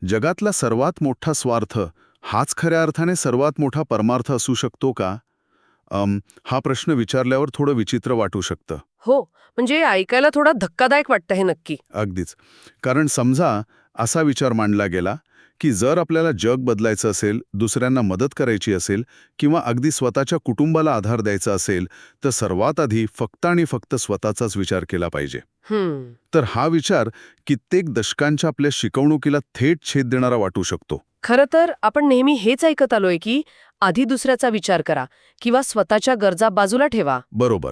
जगातला सर्वात मोठा स्वार्थ हाच खऱ्या अर्थाने सर्वात मोठा परमार्थ असू शकतो का? हा प्रश्न विचारल्यावर थोडं विचित्र वाटू शकतं. हो, म्हणजे ऐकायला थोडा धक्कादायक वाटतं हे नक्की. अगदीच. कारण समजा असा विचार मांडला गेला, की जर आपल्याला जग बदलायचं असेल, दुसऱ्यांना मदत करायची असेल किंवा अगदी स्वतःच्या कुटुंबाला आधार द्यायचा असेल, तर सर्वात आधी फक्त आणि फक्त स्वतःचाच विचार केला पाहिजे. तर हा विचार कित्येक दशकांच्या आपल्या शिकवणुकीला थेट छेद देणारा वाटू शकतो. खरं तर आपण नेहमी हेच ऐकत आलोय की आधी दुसऱ्याचा विचार करा किंवा स्वतःच्या गरजा बाजूला ठेवा. बरोबर.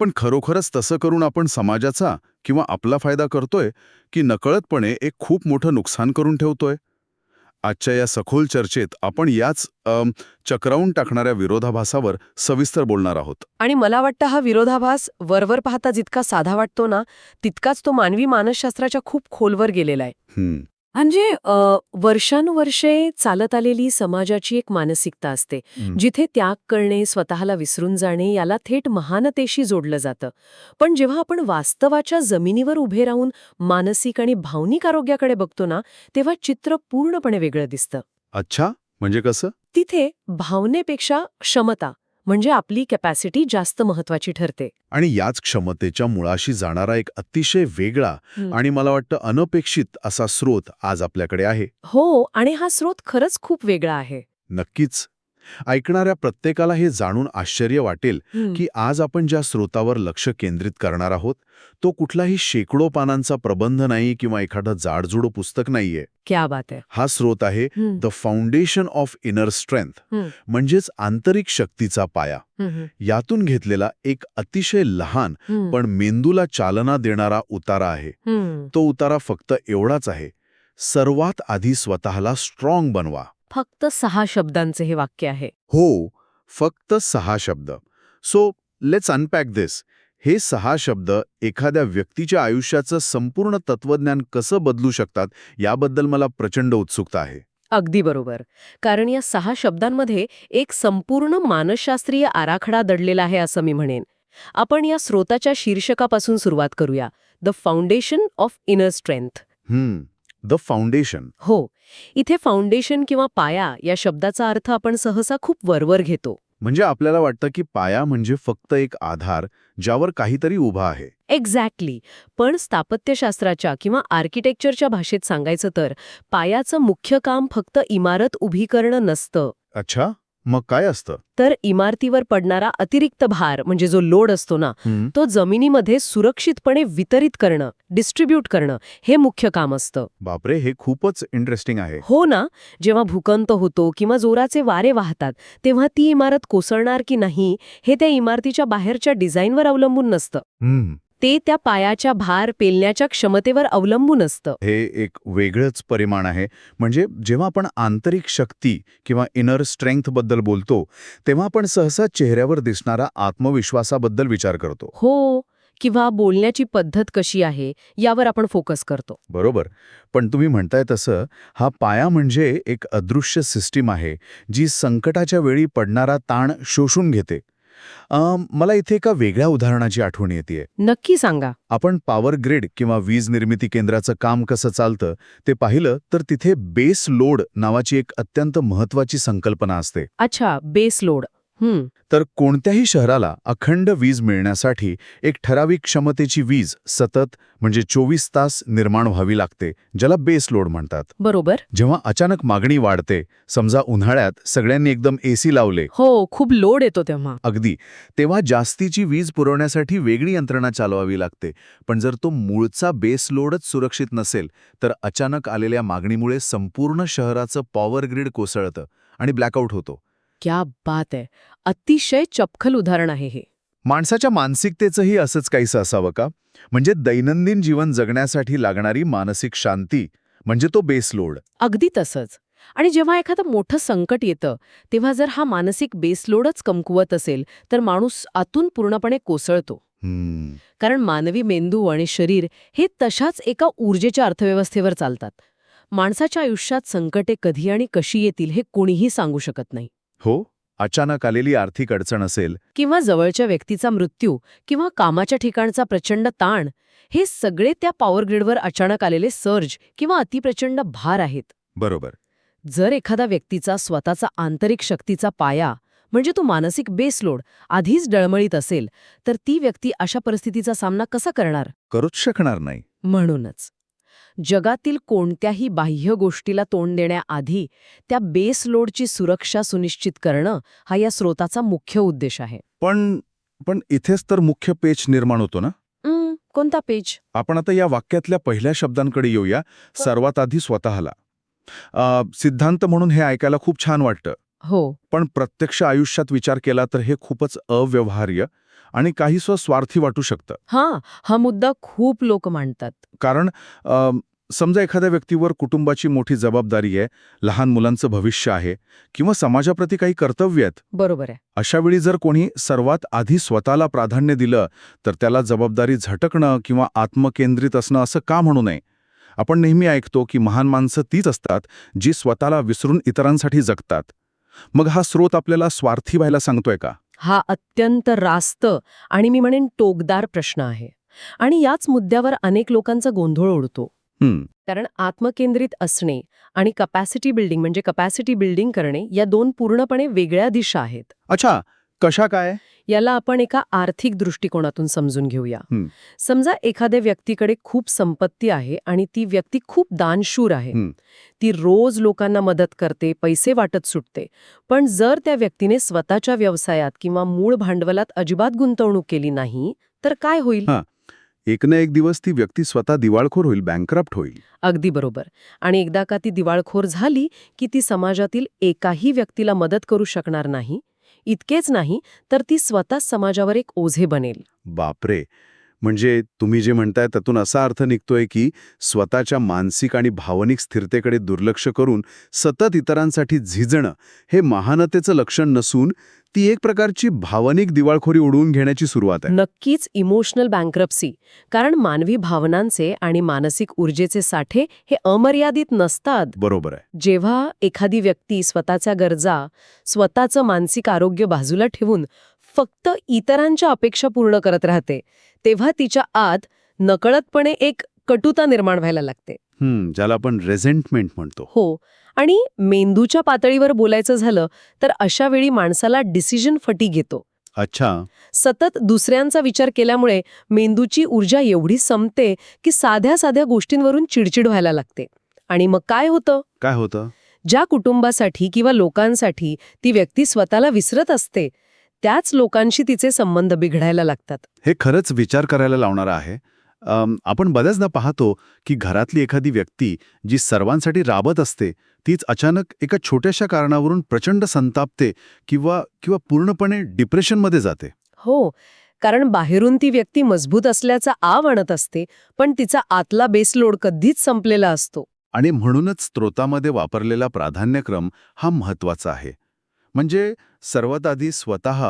पण खरोखरच तसं करून आपण समाजाचा किंवा आपला फायदा करतोय, की नकळतपणे एक खूप मोठं नुकसान करून ठेवतोय? आजच्या या सखोल चर्चेत आपण याच चक्रावून टाकणाऱ्या विरोधाभासावर सविस्तर बोलणार आहोत. आणि मला वाटतं हा विरोधाभास वरवर पाहता जितका साधा वाटतो ना, तितकाच तो मानवी मानसशास्त्राच्या खूप खोलवर गेलेला आहे. म्हणजे वर्षानुवर्षे चालत आलेली समाजाची एक मानसिकता असते, जिथे त्याग करणे, स्वतःला विसरून जाणे याला थेट महानतेशी जोडलं जातं. पण जेव्हा आपण वास्तवाच्या जमिनीवर उभे राहून मानसिक आणि भावनिक आरोग्याकडे बघतो ना, तेव्हा चित्र पूर्णपणे वेगळं दिसतं. अच्छा, म्हणजे कसं? तिथे भावनेपेक्षा क्षमता म्हणजे आपली कॅपॅसिटी जास्त महत्वाची ठरते. आणि याच क्षमतेच्या मुळाशी जाणारा एक अतिशय वेगळा आणि मला वाटतं अनपेक्षित असा स्रोत आज आपल्याकडे आहे. हो, आणि हा स्रोत खरंच खूप वेगळा आहे. नक्कीच. ऐकणाऱ्या प्रत्येकाला हे जाणून आश्चर्य वाटेल की आज आपण ज्या स्रोतावर लक्ष केंद्रित करणार आहोत तो कुठलाही शेकडो पानांचा प्रबंध नाही किंवा एखादं जाडजूड पुस्तक नाहीये. क्या बात आहे. हा स्रोत आहे the foundation of inner strength, म्हणजेच आंतरिक शक्तीचा पाया. यातून घेतलेला एक अतिशय लहान पण मेंदूला चालना देणारा उतारा आहे. तो उतारा फक्त एवढाच आहे, सर्वात आधी स्वतःला स्ट्रॉंग बनवा. फक्त 6 शब्दांचे हे वाक्य आहे. हो, फक्त 6 शब्द. सो लेट्स अनपॅक दिस. हे 6 शब्द एखाद्या व्यक्तीच्या आयुष्याचं संपूर्ण तत्वज्ञान कसं बदलू शकतात याबद्दल मला प्रचंड उत्सुकता आहे. अगदी बरोबर. कारण या 6 शब्दांमध्ये एक संपूर्ण मानसशास्त्रीय आराखडा दडलेला आहे असं मी म्हणेन. आपण या स्रोताच्या शीर्षकापासून सुरुवात करूया. The foundation of inner strength. The foundation. हो, इथे फाउंडेशन किंवा पाया या शब्दाचा अर्थ आपण सहसा खूप वरवर घेतो. म्हणजे आपल्याला वाटतं की पाया म्हणजे फक्त एक आधार ज्यावर काहीतरी उभा आहे. एक्झॅक्टली. पण स्थापत्यशास्त्राच्या किंवा आर्किटेक्चरच्या भाषेत सांगायचं तर पायाचं मुख्य काम फक्त इमारत उभी करणं नसतं. अच्छा, मग काय असतं? तर इमारतीवर पडणारा अतिरिक्त भार म्हणजे जो लोड असतो ना, तो जमिनीमध्ये सुरक्षितपणे वितरित करणं, डिस्ट्रीब्यूट करणं हे मुख्य काम असतं. बापरे, हे खूपच इंटरेस्टिंग आहे. हो ना. जेव्हा भूकंप होतो किंवा जोराचे वारे वाहतात तेव्हा ती इमारत कोसळणार की नाही हे त्या इमारतीच्या बाहेरच्या डिझाईनवर अवलंबून नसतं. ते त्या पायाच्या भार पेलण्याच्या क्षमतेवर अवलंबून असतं. हे एक वेगळंच परिमाण आहे. म्हणजे जेव्हा आपण आंतरिक शक्ती किंवा इनर स्ट्रेंथ बद्दल बोलतो तेव्हा आपण सहसा चेहऱ्यावर दिसणारा आत्मविश्वासाबद्दल विचार करतो. हो, किंवा बोलण्याची पद्धत कशी आहे यावर आपण फोकस करतो. बरोबर. पण तुम्ही म्हणताय तसं हा पाया म्हणजे एक अदृश्य सिस्टीम आहे जी संकटाच्या वेळी पडणारा ताण शोषून घेते. मला इथे एका वेगळ्या उदाहरणाची आठवण येते. नक्की सांगा. आपण पॉवर ग्रिड किंवा वीज निर्मिती केंद्राचं काम कसं चालतं ते पाहिलं तर तिथे बेस लोड नावाची एक अत्यंत महत्वाची संकल्पना असते. अच्छा, बेस लोड. तर कोणत्याही शहराला अखंड वीज मिळण्यासाठी एक ठराविक क्षमतेची वीज सतत म्हणजे 24 तास निर्माण व्हावी लागते, ज्याला बेस लोड म्हणतात. बरोबर. जेव्हा अचानक मागणी वाढते, समजा उन्हाळ्यात सगळ्यांनी एकदम एसी लावले, हो, खूप लोड येतो तेव्हा. अगदी, तेव्हा जास्तीची वीज पुरवण्यासाठी वेगळी यंत्रणा चालवावी लागते. पण जर तो मूळचा बेस लोडच सुरक्षित नसेल तर अचानक आलेल्या मागणीमुळे संपूर्ण शहराचं पॉवर ग्रिड कोसळतं आणि ब्लॅकआउट होतो. क्या बात आहे. अतिशय चपखल उदाहरण आहे हे. माणसाच्या मानसिकतेचंही असंच काहीसं असावं का? म्हणजे दैनंदिन जीवन जगण्यासाठी लागणारी मानसिक शांती म्हणजे तो बेस लोड. अगदी तसंच. आणि जेव्हा एखादं मोठं संकट येतं तेव्हा जर हा मानसिक बेसलोडच कमकुवत असेल तर माणूस आतून पूर्णपणे कोसळतो. कारण मानवी मेंदू आणि शरीर हे तशाच एका ऊर्जेच्या अर्थव्यवस्थेवर चालतात. माणसाच्या आयुष्यात संकटे कधी आणि कशी येतील हे कोणीही सांगू शकत नाही. हो, अचानक आलेली आर्थिक अडचण असेल, किंवा जवळच्या व्यक्तीचा मृत्यू किंवा कामाच्या ठिकाणचा प्रचंड ताण, हे सगळे त्या पॉवर ग्रिडवर अचानक आलेले सर्ज किंवा अतिप्रचंड भार आहेत. बरोबर. जर एखादा व्यक्तीचा स्वतःचा आंतरिक शक्तीचा पाया म्हणजे तो मानसिक बेसलोड आधीच डळमळीत असेल, तर ती व्यक्ती अशा परिस्थितीचा सामना कसा करणार? करूच शकणार नाही. म्हणूनच जगातील कोणत्याही बाह्य गोष्टीला तोंड देण्याआधी त्या बेसलोडची सुरक्षा सुनिश्चित करणं हा या स्रोताचा मुख्य उद्देश आहे. पण इथेच तर मुख्य पेच निर्माण होतो ना. कोणता पेज? आपण आता या वाक्यातल्या पहिल्या शब्दांकडे येऊया, सर्वात आधी स्वतःला. सिद्धांत म्हणून हे ऐकायला खूप छान वाटतं, हो, पण प्रत्यक्ष आयुष्यात विचार केला तर हे खूपच अव्यवहार्य आणि काहीसं स्वार्थी वाटू शकतं. हा मुद्दा खूप लोक मांडतात. कारण समजा एखाद्या व्यक्तीवर कुटुंबाची मोठी जबाबदारी आहे, लहान मुलांचं भविष्य आहे किंवा समाजाप्रती काही कर्तव्य आहेत. बरोबर आहे. अशावेळी जर कोणी सर्वात आधी स्वतःला प्राधान्य दिलं तर त्याला जबाबदारी झटकणं किंवा आत्मकेंद्रित असणं असं का म्हणू नये? आपण नेहमी ऐकतो की महान माणसं तीच असतात जी स्वतःला विसरून इतरांसाठी जगतात. मग हा स्रोत आपल्याला स्वार्थी व्हायला सांगतोय का? हा अत्यंत रास्त आणि मी म्हणेन टोकदार प्रश्न आहे. आणि याच मुद्द्यावर अनेक लोकांचा गोंधळ उडतो. कारण आत्मकेंद्रित असणे आणि कपॅसिटी बिल्डिंग करणे या दोन पूर्णपणे वेगळ्या दिशा आहेत. अच्छा, कशा काय? याला आपण एका आर्थिक दृष्टिकोनातून समजून घेऊया. समजा एखाद्या व्यक्तीकडे खूप संपत्ती आहे आणि ती व्यक्ती खूप दानशूर आहे. ती रोज लोकांना मदत करते, पैसे वाटत सुटते. पण जर त्या व्यक्तीने स्वतःच्या व्यवसायात किंवा मूळ भांडवलात अजिबात गुंतवणूक केली नाही, तर काय होईल? एक ना एक दिवस ती व्यक्ती स्वतः दिवाळखोर होईल, बँकरप्ट होईल. अगदी बरोबर. आणि एकदा का ती दिवाळखोर झाली की ती समाजातील एकाही व्यक्तीला मदत करू शकणार नाही. इतकेच नाही तर ती स्वतः समाजावर एक ओझे बनेल. बापरे. म्हणजे तुम्ही जे म्हणताय त्यातून असा अर्थ निघतोय की स्वतःच्या मानसिक आणि भावनिक स्थिरतेकडे दुर्लक्ष करून सतत इतरांसाठी झिजणं हे महानतेचं लक्षण नसून ती एक प्रकारची भावनिक दिवाळखोरी उडवून घेण्याची सुरुवात आहे. नक्कीच इमोशनल बँक्रप्सी. कारण मानवी भावनांचे आणि मानसिक ऊर्जेचे साठे हे अमर्यादित नसतात. बरोबर आहे. जेव्हा एखादी व्यक्ती स्वतःच्या गरजा, स्वतःचं मानसिक आरोग्य बाजूला ठेवून फक्त इतरांच्या अपेक्षा पूर्ण करत राहते, तेव्हा तिच्या आत नकळतपणे एक कटुता निर्माण व्हायला लागते. ज्याला आपण रेझेंटमेंट म्हणतो. हो. आणि मेंदूच्या पातळीवर बोलायचं झालं तर अशा वेळी माणसाला डिसिजन फटीग येतो. अच्छा. सतत दुसऱ्यांचा विचार केल्यामुळे मेंदूची ऊर्जा एवढी संपते की साध्या साध्या गोष्टींवरून चिडचिड व्हायला लागते. आणि मग काय होतं? ज्या कुटुंबासाठी किंवा लोकांसाठी ती व्यक्ती स्वतःला विसरत असते, त्याच लोकांशी तिचे संबंध बिघडायला लागतात. हे खरंच विचार करायला लावणारं आहे. आपण बऱ्याचदा पाहतो की घरातली एखादी व्यक्ती जी सर्वांसाठी राबत असते तीच अचानक एका छोट्याशा कारणावरून प्रचंड संतापते किंवा पूर्णपणे डिप्रेशनमध्ये जाते. हो, कारण बाहेरून ती व्यक्ती मजबूत असल्याचा आव आणत असते, पण तिचा आतला बेसलोड कधीच संपलेला असतो. आणि म्हणूनच स्त्रोतामध्ये वापरलेला प्राधान्यक्रम हा महत्वाचा आहे. म्हणजे सर्वात आधी स्वतः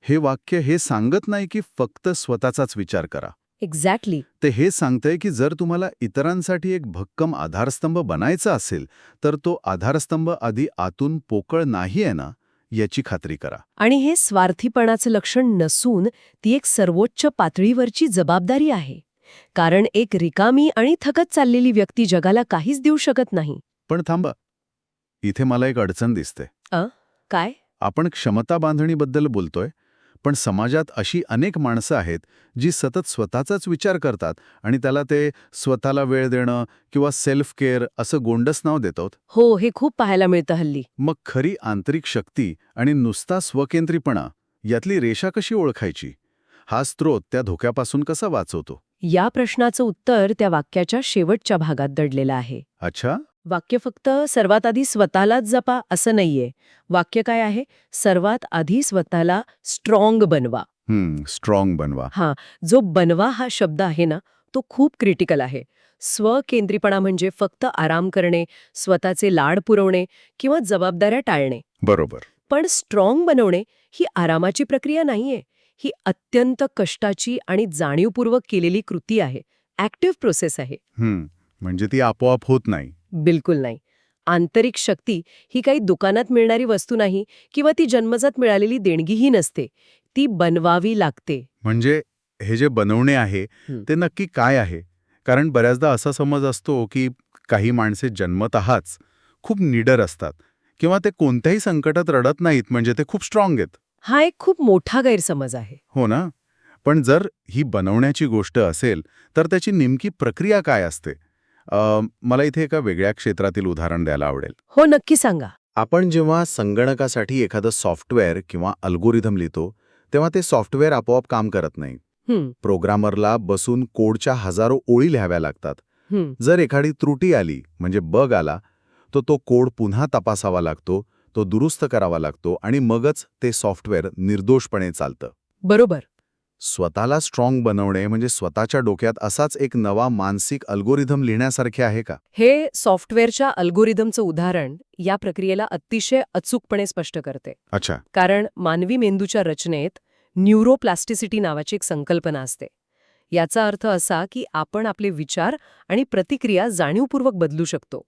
हे वाक्य हे सांगत नाही की फक्त स्वतःचाच विचार करा. एक्झॅक्टली. ते हे सांगतंय की जर तुम्हाला इतरांसाठी एक भक्कम आधारस्तंभ बनायचा असेल तर तो आधारस्तंभ आधी आतून पोकळ नाही आहे ना, याची खात्री करा. आणि हे स्वार्थीपणाचं लक्षण नसून ती एक सर्वोच्च पातळीवरची जबाबदारी आहे. कारण एक रिकामी आणि थकत चाललेली व्यक्ती जगाला काहीच देऊ शकत नाही. पण थांबा, इथे मला एक अडचण दिसते. काय? आपण क्षमता बांधणीबद्दल बोलतोय, पण समाजात अशी अनेक माणसं आहेत जी सतत स्वतःचाच विचार करतात आणि त्याला ते स्वतःला वेळ देणं किंवा सेल्फ केअर असं गोंडस नाव देतात. हो, हे खूप पाहायला मिळतं हल्ली. मग खरी आंतरिक शक्ती आणि नुसता स्वकेंद्रीपणा यातली रेषा कशी ओळखायची? हा स्रोत त्या धोक्यापासून कसा वाचवतो? या प्रश्नाचं उत्तर त्या वाक्याच्या शेवटच्या भागात दडलेलं आहे. अच्छा. वाक्य फक्त सर्वात आधी स्वतःलाच जपा असं नाहीये. वाक्य काय आहे? सर्वात आधी स्वतःला स्ट्रॉंग बनवा. स्ट्रॉंग बनवा. जो बनवा हा शब्द आहे ना, तो खूप क्रिटिकल आहे. स्वकेंद्रीपणा म्हणजे फक्त आराम करणे, स्वतःचे लाड पुरवणे किंवा जबाबदाऱ्या टाळणे. बरोबर. पण स्ट्रॉंग बनवणे ही आरामाची प्रक्रिया नाहीये. ही अत्यंत कष्टाची आणि जाणीवपूर्वक केलेली कृती आहे. ॲक्टिव्ह प्रोसेस आहे. म्हणजे ती आपोआप होत नाही. बिलकुल नाही. आंतरिक शक्ती ही काही दुकानात मिळणारी वस्तू नाही किंवा ती जन्मजात मिळालेली देणगीही नसते. ती बनवावी लागते. म्हणजे हे जे बनवणे आहे ते नक्की काय आहे? कारण बऱ्याचदा असा समज असतो की काही माणसे जन्मतःच खूप निडर असतात किंवा ते कोणत्याही संकटात रडत नाहीत म्हणजे ते खूप स्ट्रॉंग आहेत. हा एक खूप मोठा गैरसमज आहे. हो ना? पण जर ही बनवण्याची गोष्ट असेल तर त्याची नेमकी प्रक्रिया काय असते? मला इथे एका वेगळ्या क्षेत्रातील उदाहरण द्यायला आवडेल. हो, नक्की सांगा. आपण जेव्हा संगणकासाठी एखादं सॉफ्टवेअर किंवा अल्गोरिदम लिहितो तेव्हा ते सॉफ्टवेअर आपोआप काम करत नाही. प्रोग्रामरला बसून कोडच्या हजारो ओळी लिहाव्या लागतात. जर एखादी त्रुटी आली म्हणजे बग आला तर तो कोड पुन्हा तपासावा लागतो, तो दुरुस्त करावा लागतो आणि मगच ते सॉफ्टवेअर निर्दोषपणे चालतं. बरोबर. स्वतःला स्ट्रॉंग बनवणे म्हणजे स्वतःच्या डोक्यात असाच एक नवा मानसिक अल्गोरिदम लिहिण्यासारखे आहे का? हे सॉफ्टवेअरच्या अल्गोरिदमचं उदाहरण या प्रक्रियेला अतिशय अचूकपणे स्पष्ट करते. अच्छा. कारण मानवी मेंदूच्या रचनेत न्यूरोप्लास्टिसिटी नावाची एक संकल्पना असते. याचा अर्थ असा की आपण आपले विचार आणि प्रतिक्रिया जाणीवपूर्वक बदलू शकतो.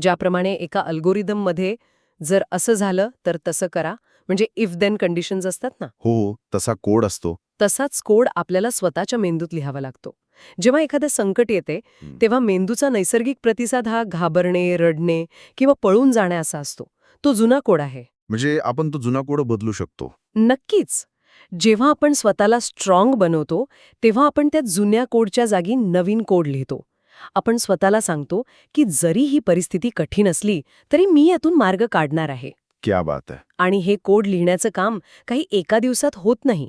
ज्याप्रमाणे एका अल्गोरिदममध्ये जर असं झालं तर तसं करा म्हणजे इफ देन कंडिशन्स असतात ना, हो, तसा कोड असतो. तसाच कोड आपल्याला स्वतःच्या मेंदूत लिहावा लागतो. जेव्हा एखादं संकट येते तेव्हा मेंदूचा नैसर्गिक प्रतिसाद हा घाबरणे, रडणे किंवा पळून जाणे असा असतो. तो जुना कोड आहे. म्हणजे आपण तो जुना कोड बदलू शकतो. नक्कीच. जेव्हा आपण स्वतःला स्ट्रॉंग बनवतो तेव्हा आपण त्या जुन्या कोडच्या जागी नवीन कोड लिहितो. आपण स्वतःला सांगतो की जरी ही परिस्थिती कठीण असली तरी मी यातून मार्ग काढणार आहे. क्या बात आहे. आणि हे कोड लिहिण्याचं काम काही एका दिवसात होत नाही.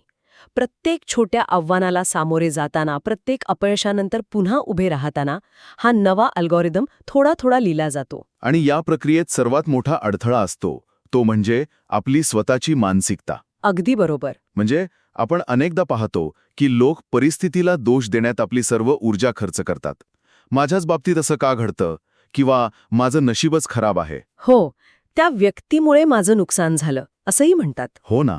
प्रत्येक छोट्या आव्हानाला सामोरे जाताना, प्रत्येक अपयशानंतर पुन्हा उभे राहताना हा नवा अल्गोरिदम थोडा थोडा लिहिला जातो. आणि या प्रक्रियेत सर्वात मोठा अडथळा असतो तो म्हणजे आपली स्वतःची मानसिकता. अगदी बरोबर. म्हणजे आपण अनेकदा पाहतो की लोक परिस्थितीला दोष देण्यात आपली सर्व ऊर्जा खर्च करतात. माझ्याच बाबतीत असं का घडतं किंवा माझं नशीबच खराब आहे. हो, त्या व्यक्तीमुळे माझं नुकसान झालं असंही म्हणतात. हो ना.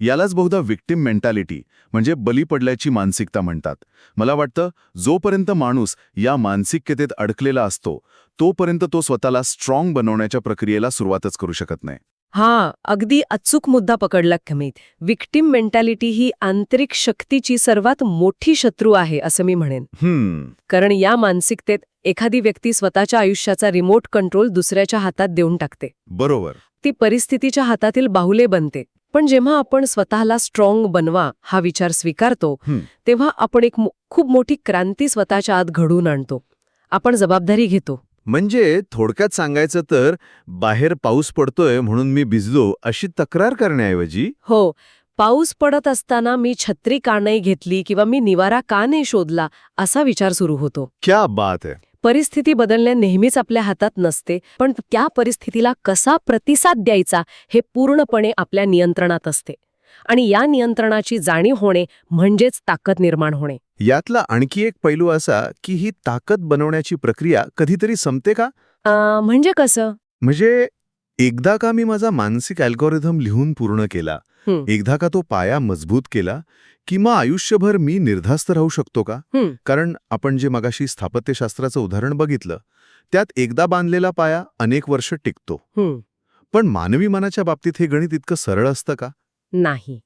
यालाच बहुधा विक्टिम मेंटॅलिटी म्हणजे बली पडल्याची मानसिकता म्हणतात. मला वाटतं जोपर्यंत माणूस या मानसिकतेत अडकलेला असतो तोपर्यंत तो स्वतःला स्ट्रॉंग बनवण्याच्या प्रक्रियेला सुरुवातच करू शकत नाही. हा, अगदी अचूक मुद्दा पकडला खमीत. विक्टिम मेंटॅलिटी ही आंतरिक शक्तीची सर्वात मोठी शत्रू आहे असं मी म्हणेन. कारण या मानसिकतेत एखादी व्यक्ती स्वतःच्या आयुष्याचा रिमोट कंट्रोल दुसऱ्याच्या हातात देऊन टाकते. बरोबर. ती परिस्थितीच्या हातातील बाहुले बनते. पण जेव्हा आपण स्वतःला स्ट्रॉंग बनवा हा विचार स्वीकारतो तेव्हा आपण एक खूप मोठी क्रांती स्वतःच्या आत घडवून आणतो. आपण जबाबदारी घेतो. म्हणजे थोडक्यात सांगायचं तर बाहेर पाऊस पडतोय म्हणून मी भिजलो अशी तक्रार करण्याऐवजी हो, पाऊस पडत असताना मी छत्री का नाही घेतली किंवा मी निवारा का नाही शोधला असा विचार सुरू होतो. क्या बात आहे. परिस्थिती बदलणे नेहमीच आपल्या हातात नसते, पण त्या परिस्थितीला कसा प्रतिसाद द्यायचा हे पूर्णपणे आपल्या नियंत्रणात असते. आणि या नियंत्रणाची जाणीव होणे म्हणजेच ताकद निर्माण होणे. यातला आणखी एक पैलू असा की ही ताकद बनवण्याची प्रक्रिया कधीतरी संपते का? म्हणजे कसं? म्हणजे एकदा का मी माझा मानसिक अल्गोरिदम लिहून पूर्ण केला, एकदा का तो पाया मजबूत केला की मग आयुष्यभर मी निर्धास्त राहू शकतो का? कारण आपण जे मगाशी स्थापत्यशास्त्राचं उदाहरण बघितलं त्यात एकदा बांधलेला पाया अनेक वर्ष टिकतो. पण मानवी मनाच्या बाबतीत हे गणित इतकं सरळ असतं का? नाही.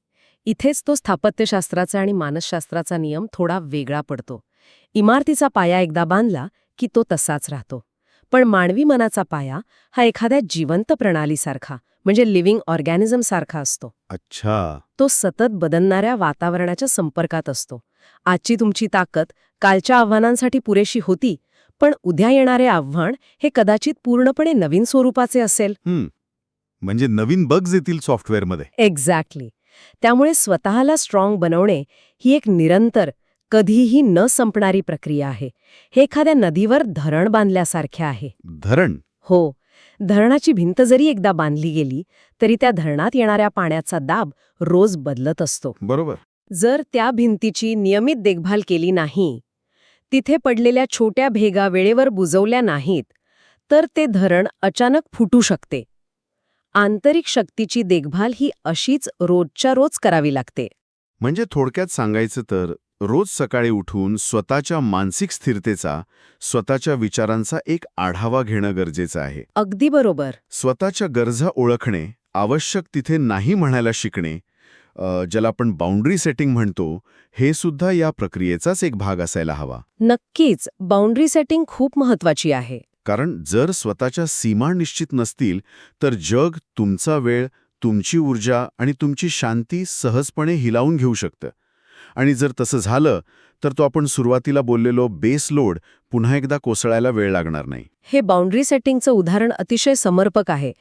इथेच तो स्थापत्यशास्त्राचा आणि मानसशास्त्राचा नियम थोडा वेगळा पडतो. इमारतीचा पाया एकदा बांधला की तो तसाच राहतो. पण मानवी मनाचा पाया हा एखाद्या जिवंत प्रणालीसारखा म्हणजे लिव्हिंग ऑर्गॅनिझम सारखा असतो. अच्छा. तो सतत बदलणाऱ्या वातावरणाच्या संपर्कात असतो. आजची तुमची ताकद कालच्या आव्हानांसाठी पुरेशी होती, पण उद्या येणारे आव्हान हे कदाचित पूर्णपणे नवीन स्वरूपाचे असेल. म्हणजे नवीन बग्स येतील सॉफ्टवेअरमध्ये. एक्झॅक्टली. त्यामुळे स्वतःला स्ट्रॉंग बनवणे ही एक निरंतर, कधीही न संपणारी प्रक्रिया आहे. हे एखाद्या नदीवर धरण बांधल्यासारखे आहे. धरण? हो. धरणाची भिंत जरी एकदा बांधली गेली तरी त्या धरणात येणाऱ्या पाण्याचा दाब रोज बदलत असतो. बरोबर. जर त्या भिंतीची नियमित देखभाल केली नाही, तिथे पडलेल्या छोट्या भेगा वेळेवर बुजवल्या नाहीत, तर ते धरण अचानक फुटू शकते. आंतरिक शक्तीची देखभाल ही अशीच रोजच्या रोज करावी लागते. म्हणजे थोडक्यात सांगायचं तर रोज सकाळी उठून स्वतःच्या मानसिक स्थिरतेचा, स्वतःच्या विचारांचा एक आढावा घेणं गरजेचं आहे. अगदी बरोबर. स्वतःच्या गरजा ओळखणे, आवश्यक तिथे नाही म्हणायला शिकणे, ज्याला आपण बाउंड्री सेटिंग म्हणतो, हे सुद्धा या प्रक्रियेचाच एक भाग असायला हवा. नक्कीच बाउंड्री सेटिंग खूप महत्वाची आहे. कारण जर स्वतःच्या सीमा निश्चित नसतील तर जग तुमचा वेळ, तुमची ऊर्जा आणि तुमची शांती सहजपणे हिलावून घेऊ शकतं. आणि जर तसं झालं तर तो आपण सुरुवातीला बोललेलो बेस लोड पुन्हा एकदा कोसळायला वेळ लागणार नाही. हे बाउंड्री सेटिंगचं उदाहरण अतिशय समर्पक आहे.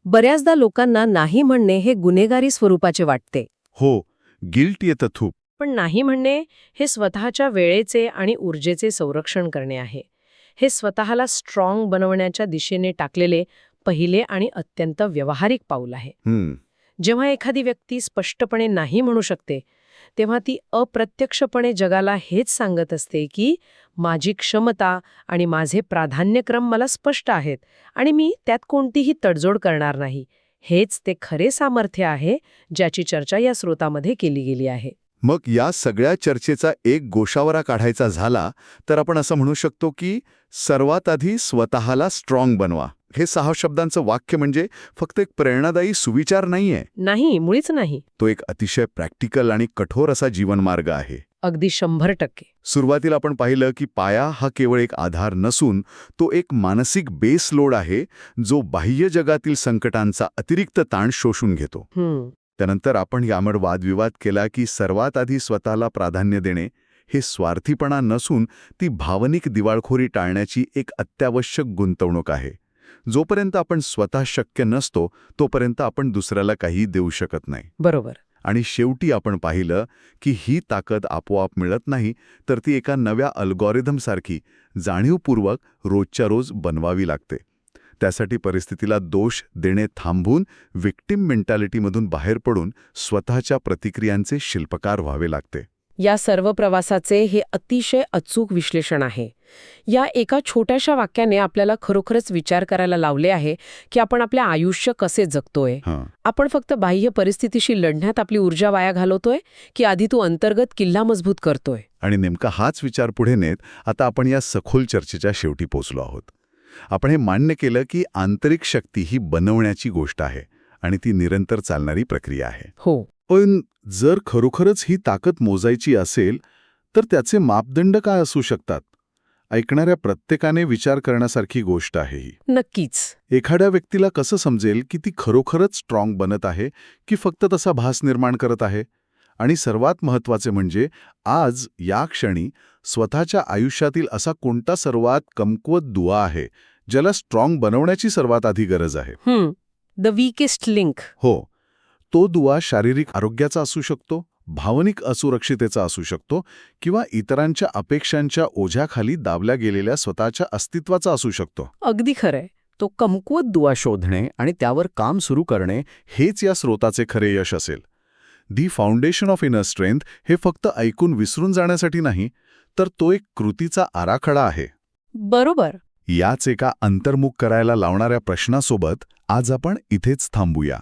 बऱ्याचदा लोकांना नाही म्हणणे हे गुन्हेगारी स्वरूपाचे वाटते. हो, गिल्ट येतं खूप. पण नाही म्हणणे हे स्वतःच्या वेळेचे आणि ऊर्जेचे संरक्षण करणे आहे. हे स्वतःला स्ट्रॉंग बनवण्याच्या दिशेने टाकलेले पहिले आणि अत्यंत व्यावहारिक पाऊल आहे. जेव्हा एखादी व्यक्ती स्पष्टपणे नाही म्हणू शकते तेव्हा ती अप्रत्यक्षपणे जगाला हेच सांगत असते की माझी क्षमता आणि माझे प्राधान्यक्रम मला स्पष्ट आहेत आणि मी त्यात कोणतीही तडजोड करणार नाही. हेच ते खरे सामर्थ्य आहे ज्याची चर्चा या स्रोतामध्ये केली गेली आहे. मग या सगळ्या चर्चेचा एक गोषावरा काढायचा झाला तर आपण असं म्हणू शकतो की सर्वात आधी स्वतःला स्ट्रॉंग बनवा. हे 6 शब्दांचं वाक्य म्हणजे फक्त एक प्रेरणादायी सुविचार नाहीये. नाही, मुळीच नाही. तो एक अतिशय प्रॅक्टिकल आणि कठोर असा जीवनमार्ग आहे. अगदी 100%. सुरुवातीला आपण पाहिलं की पाया हा केवळ एक आधार नसून तो एक मानसिक बेस लोड आहे जो बाह्य जगातील संकटांचा अतिरिक्त ताण शोषून घेतो. त्यानंतर आपण यावर वादविवाद केला की सर्वात आधी स्वतःला प्राधान्य देणे हे स्वार्थीपणा नसून ती भावनिक दिवाळखोरी टाळण्याची एक अत्यावश्यक गुंतवणूक आहे. जोपर्यंत आपण स्वतः शक्य नसतो तोपर्यंत आपण दुसऱ्याला काही देऊ शकत नाही. बरोबर. आणि शेवटी आपण पाहिलं की ही ताकद आपोआप मिळत नाही तर ती एका नव्या अल्गोरिदमसारखी जाणीवपूर्वक रोजच्या रोज बनवावी लागते. त्यासाठी परिस्थितीला दोष देणे थांबून विक्टिम मेंटॅलिटीमधून बाहेर पडून स्वतःच्या प्रतिक्रियांचे शिल्पकार व्हावे लागते. या सर्व प्रवासाचे हे अतिशय अचूक विश्लेषण आहे. या एका छोट्याशा वाक्याने आपल्याला खरोखरच विचार करायला लावले आहे की आपण आपले आयुष्य कसे जगतोय. आपण फक्त बाह्य परिस्थितीशी लढण्यात आपली ऊर्जा वाया घालवतोय की आधी तो अंतर्गत किल्ला मजबूत करतोय. आणि नेमका हाच विचार पुढे नेत आता आपण या सखोल चर्चेच्या शेवटी पोहोचलो आहोत. आपण हे मान्य केलं की आंतरिक शक्ती ही बनवण्याची गोष्ट आहे आणि ती निरंतर चालणारी प्रक्रिया आहे. हो. पण जर खरोखरच ही ताकद मोजायची असेल तर त्याचे मापदंड काय असू शकतात? ऐकणाऱ्या प्रत्येकाने विचार करण्यासारखी गोष्ट आहे ही. नक्कीच. एखाद्या व्यक्तीला कसं समजेल की ती खरोखरच स्ट्रॉंग बनत आहे की फक्त तसा भास निर्माण करत आहे? आणि सर्वात महत्त्वाचे म्हणजे आज या क्षणी स्वतःच्या आयुष्यातील असा कोणता सर्वात कमकुवत दुवा आहे ज्याला स्ट्रॉंग बनवण्याची सर्वात आधी गरज आहे? The weakest link. हो, तो दुवा शारीरिक आरोग्याचा असू शकतो, भावनिक असुरक्षितेचा असू शकतो किंवा इतरांच्या अपेक्षांच्या ओझ्याखाली दाबल्या गेलेल्या स्वतःच्या अस्तित्वाचा असू शकतो. अगदी खरंय. तो कमकुवत दुवा शोधणे आणि त्यावर काम सुरू करणे हेच या स्रोताचे खरे यश असेल. दी फाउंडेशन ऑफ इनर स्ट्रेंथ हे फक्त ऐकून विसरून जाण्यासाठी नाही, तर तो एक कृतीचा आराखडा आहे. बरोबर. याच एका अंतर्मुख करायला लावणाऱ्या प्रश्नासोबत आज आपण इथेच थांबूया.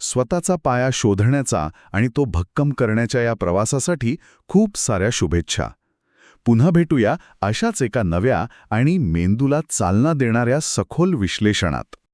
स्वतःचा पाया शोधण्याचा आणि तो भक्कम करण्याच्या या प्रवासासाठी खूप साऱ्या शुभेच्छा. पुन्हा भेटूया अशाच एका नव्या आणि मेंदूला चालना देणाऱ्या सखोल विश्लेषणात.